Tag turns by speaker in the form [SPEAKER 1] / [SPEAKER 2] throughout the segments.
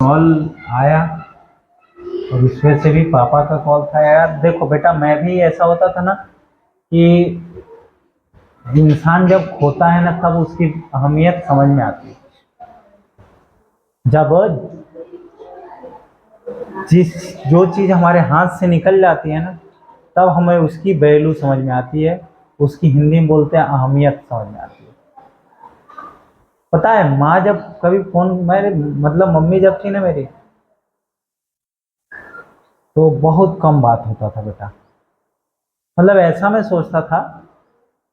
[SPEAKER 1] Call आया और उसमें से भी पापा का कॉल था। यार देखो बेटा, मैं भी ऐसा होता था ना कि इंसान जब खोता है ना तब उसकी अहमियत समझ में आती है। जब जिस जो चीज़ हमारे हाथ से निकल जाती है ना तब हमें उसकी वैल्यू समझ में आती है, उसकी हिंदी में बोलते हैं अहमियत समझ में आती है। पता है, माँ जब कभी फोन, मेरे मतलब मम्मी जब थी ना मेरी, तो बहुत कम बात होता था बेटा। मतलब ऐसा मैं सोचता था,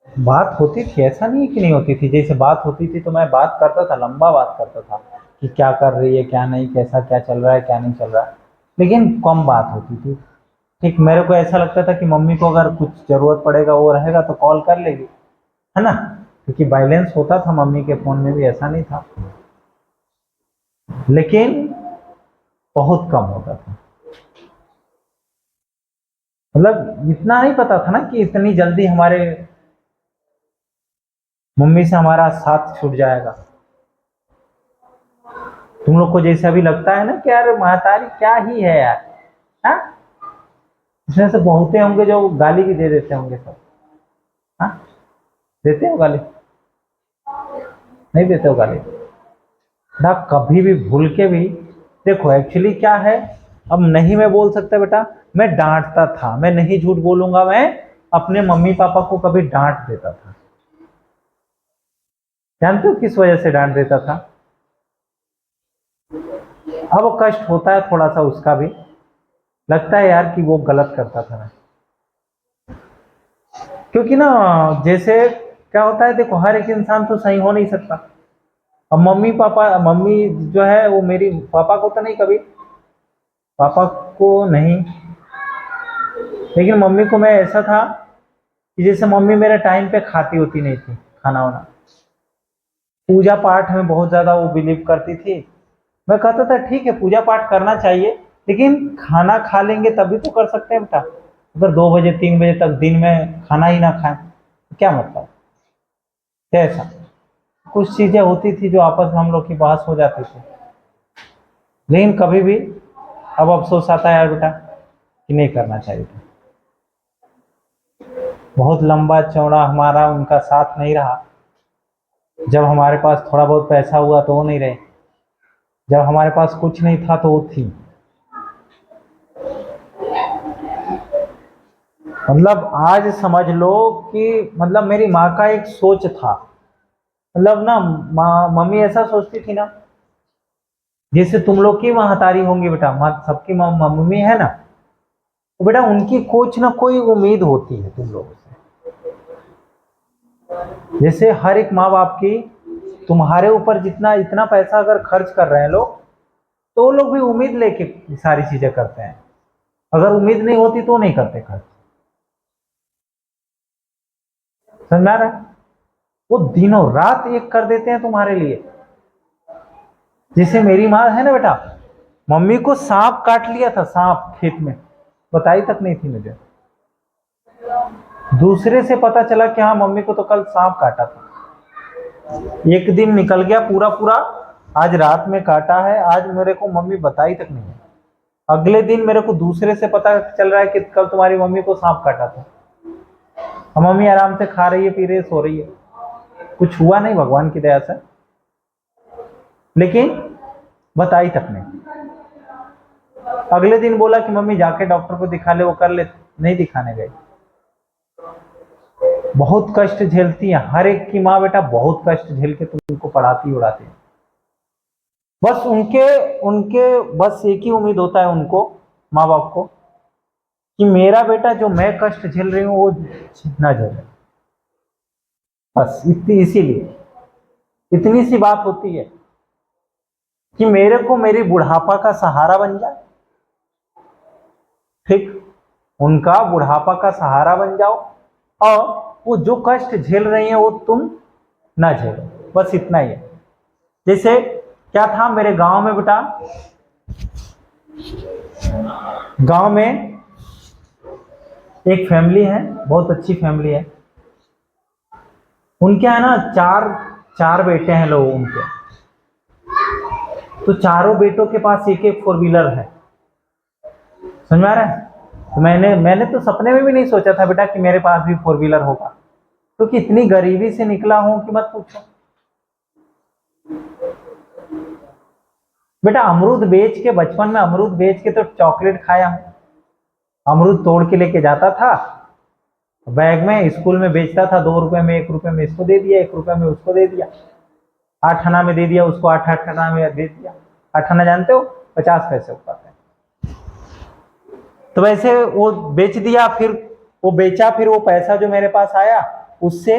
[SPEAKER 1] बात होती थी, ऐसा नहीं कि नहीं होती थी, जैसे बात होती थी तो मैं बात करता था, लंबा बात करता था कि क्या कर रही है क्या नहीं, कैसा क्या चल रहा है क्या नहीं चल रहा है, लेकिन कम बात होती थी। ठीक, मेरे को ऐसा लगता था कि मम्मी को अगर कुछ ज़रूरत पड़ेगा वो रहेगा तो कॉल कर लेगी, है ना, क्योंकि बैलेंस होता था मम्मी के फ़ोन में भी, ऐसा नहीं था, लेकिन बहुत कम होता था। मतलब इतना नहीं पता था ना कि इतनी जल्दी हमारे मम्मी से हमारा साथ छूट जाएगा। तुम लोग को जैसे अभी लगता है ना कि यार महतारी क्या ही है यार, हाँ, इसमें से बहुते होंगे जो गाली भी दे देते होंगे सब। हाँ, देते हो गाली? नहीं देते हो गाली ना कभी भी, भूल के भी? देखो एक्चुअली क्या है, अब नहीं मैं बोल सकता बेटा, मैं डांटता था, मैं नहीं झूठ बोलूंगा, मैं अपने मम्मी पापा को कभी डांट देता था। जानते हो किस वजह से डांट देता था? अब कष्ट होता है थोड़ा सा उसका भी, लगता है यार कि वो गलत करता था मैं, क्योंकि ना जैसे क्या होता है, देखो हर एक इंसान तो सही हो नहीं सकता। अब मम्मी पापा, मम्मी जो है वो मेरी, पापा को तो नहीं कभी, पापा को नहीं, लेकिन मम्मी को मैं ऐसा था कि जैसे मम्मी मेरे टाइम पे खाती होती नहीं थी खाना वाना, पूजा पाठ में बहुत ज़्यादा वो बिलीव करती थी। मैं कहता था ठीक है पूजा पाठ करना चाहिए, लेकिन खाना खा लेंगे तभी तो कर सकते हैं बेटा। अगर 2 बजे 3 बजे तक दिन में खाना ही ना खाएं तो क्या मतलब, कैसा? कुछ चीज़ें होती थी जो आपस में हम लोग की बहस हो जाती थी, लेकिन कभी भी अब अफसोस आता है यार बेटा कि नहीं करना चाहिए था। बहुत लंबा चौड़ा हमारा उनका साथ नहीं रहा। जब हमारे पास थोड़ा बहुत पैसा हुआ तो वो नहीं रहे, जब हमारे पास कुछ नहीं था तो वो थी। मतलब आज समझ लो कि मतलब मेरी माँ का एक सोच था, मतलब ना माँ मम्मी ऐसा सोचती थी ना, जैसे तुम लोग की महतारी होंगी बेटा, माँ सबकी मम्मी है ना, तो बेटा उनकी कुछ ना कोई उम्मीद होती है तुम लोगों से। जैसे हर एक माँ बाप की, तुम्हारे ऊपर जितना इतना पैसा अगर खर्च कर रहे हैं लोग, तो वो लोग भी उम्मीद लेके सारी चीजें करते हैं। अगर उम्मीद नहीं होती तो नहीं करते खर्च। समझ में आ रहा है? वो दिनों रात एक कर देते हैं तुम्हारे लिए। जैसे मेरी माँ है ना बेटा, मम्मी को सांप काट लिया था, सांप खेत में, बताई तक नहीं थी मुझे, दूसरे से पता चला कि हाँ मम्मी को तो कल सांप काटा था। एक दिन निकल गया पूरा पूरा, आज रात में काटा है, आज मेरे को मम्मी बताई तक नहीं है। अगले दिन मेरे को दूसरे से पता चल रहा है कि कल तुम्हारी मम्मी को सांप काटा था। और मम्मी आराम से खा रही है, पी रही है, सो रही है, कुछ हुआ नहीं भगवान की दया से, लेकिन बताई तक नहीं। अगले दिन बोला कि मम्मी जाके डॉक्टर को दिखा ले, वो कर ले, नहीं दिखाने गए। बहुत कष्ट झेलती है हर एक की माँ बेटा, बहुत कष्ट झेल के तुमको पढ़ाती उड़ाती है। बस उनके उनके बस एक ही उम्मीद होता है उनको, माँ बाप को, कि मेरा बेटा जो मैं कष्ट झेल रही हूँ वो ना झेले। बस इतनी, इसीलिए इतनी सी बात होती है कि मेरे को मेरी बुढ़ापा का सहारा बन जाए। ठीक, उनका बुढ़ापा का सहारा बन जाओ, और वो जो कष्ट झेल रही हैं वो तुम ना झेलो, बस इतना ही है। जैसे क्या था मेरे गांव में बेटा, गांव में एक फैमिली है, बहुत अच्छी फैमिली है। उनके यहाँ ना चार चार बेटे हैं लोग उनके। तो चारों बेटों के पास एक एक फोर व्हीलर है। समझ में आ रहा है? तो मैंने तो सपने में भी नहीं सोचा था बेटा कि मेरे पास भी फोर व्हीलर होगा, क्योंकि इतनी गरीबी से निकला हूं कि मत पूछो। बेटा अमरूद बेच के, बचपन में अमरूद बेच के तो चॉकलेट खाया हूं। अमरूद तोड़ के लेके जाता था बैग में, स्कूल में बेचता था, 2 रुपए में, 1 रुपए में इसको दे दिया, 1 रुपए में उसको दे दिया, 8 आना में दे दिया उसको, 8 आना में दे दिया। 8 आना जानते हो? 50 पैसे हो पाते हैं। तो वैसे वो बेच दिया, फिर वो बेचा, फिर वो पैसा जो मेरे पास आया उससे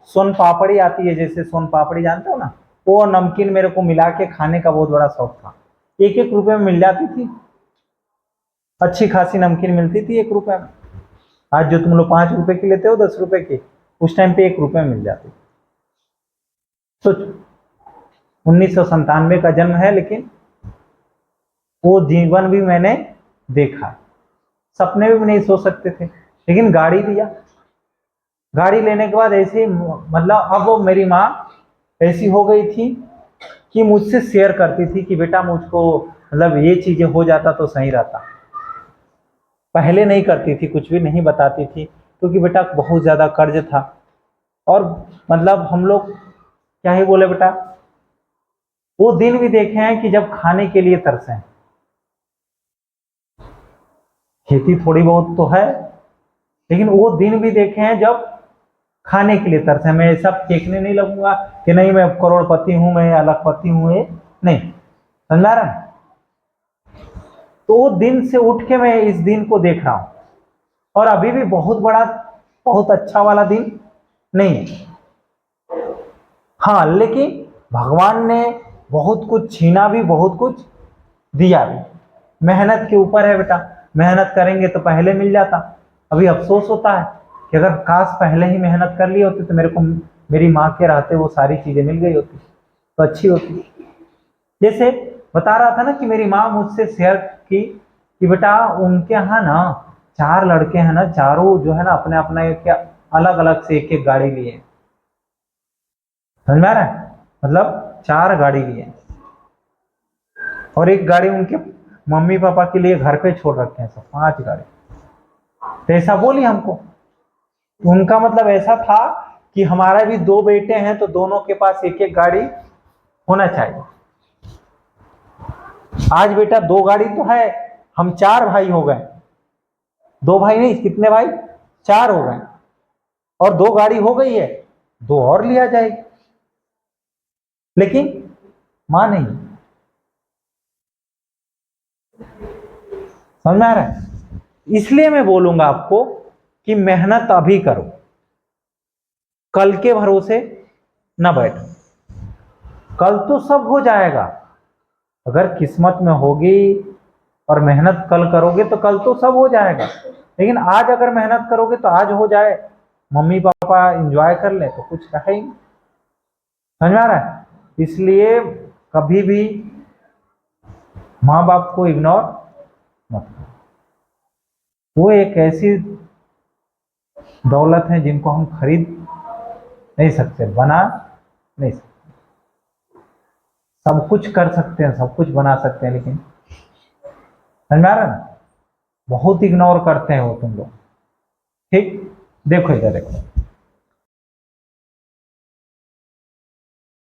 [SPEAKER 1] सोन पापड़ी आती है, जैसे सोन पापड़ी जानते हो ना, वो नमकीन मेरे को मिला के खाने का बहुत बड़ा शौक था। 1-1 रुपए में मिल जाती थी, अच्छी खासी नमकीन मिलती थी 1 रुपए में। आज जो तुम लोग 5 रुपए की लेते हो 10 रुपए की, उस टाइम पे 1 रुपए में मिल जाती। सोच, 1997 का जन्म है, लेकिन वो जीवन भी मैंने देखा, सपने में भी नहीं सोच सकते थे। लेकिन गाड़ी दिया, गाड़ी लेने के बाद ऐसे मतलब अब वो मेरी माँ ऐसी हो गई थी कि मुझसे शेयर करती थी कि बेटा मुझको मतलब ये चीजें हो जाता तो सही रहता। पहले नहीं करती थी, कुछ भी नहीं बताती थी, क्योंकि बेटा बहुत ज्यादा कर्ज था। और मतलब हम लोग क्या ही बोले बेटा, वो दिन भी देखे हैं कि जब खाने के लिए तरसे। खेती थोड़ी बहुत तो है, लेकिन वो दिन भी देखे हैं जब खाने के लिए तरसे। मैं ऐसा फेंकने नहीं लगूंगा कि नहीं मैं करोड़पति हूं, मैं अलगपति हूं, ये नहीं। समझ रहा है? तो वो दिन से उठ के मैं इस दिन को देख रहा हूं, और अभी भी बहुत बड़ा, बहुत अच्छा वाला दिन नहीं है। हाँ, लेकिन भगवान ने बहुत कुछ छीना भी, बहुत कुछ दिया भी। मेहनत के ऊपर है बेटा, मेहनत करेंगे तो पहले मिल जाता। अभी अफसोस होता है कि अगर काश पहले ही मेहनत कर ली होती तो मेरे को मेरी माँ के रहते वो सारी चीजें मिल गई होती तो अच्छी होती। जैसे बता रहा था ना कि मेरी माँ मुझसे शेयर की कि बेटा उनके यहाँ ना 4 लड़के हैं ना, चारों जो है ना अपने अपना एक अलग अलग से एक एक गाड़ी लिए। समझ में आ रहा है? मतलब 4 गाड़ी लिए, और एक गाड़ी उनके मम्मी पापा के लिए घर पे छोड़ रखे हैं, सब 5 गाड़ी। तो ऐसा बोली हमको, उनका मतलब ऐसा था कि हमारा भी 2 बेटे हैं तो दोनों के पास एक एक गाड़ी होना चाहिए। आज बेटा 2 गाड़ी तो है, हम 4 भाई हो गए। 2 भाई नहीं, कितने भाई? 4 हो गए, और 2 गाड़ी हो गई है, 2 और लिया जाएगी। लेकिन मां नहीं। समझ में आ रहा है? इसलिए मैं बोलूंगा आपको कि मेहनत अभी करो, कल के भरोसे न बैठो। कल तो सब हो जाएगा, अगर किस्मत में होगी और मेहनत कल करोगे तो कल तो सब हो जाएगा। लेकिन आज अगर मेहनत करोगे तो आज हो जाए, मम्मी पापा एंजॉय कर ले तो कुछ रहे ही। समझ में आ रहा है? इसलिए कभी भी माँ बाप को इग्नोर मत करो। वो एक ऐसी दौलत है जिनको हम खरीद नहीं सकते, बना नहीं सकते। सब कुछ कर सकते हैं, सब कुछ बना सकते हैं, लेकिन समझ में आ रहा है ना, बहुत इग्नोर करते हैं वो तुम लोग। ठीक, देखो इधर देखो।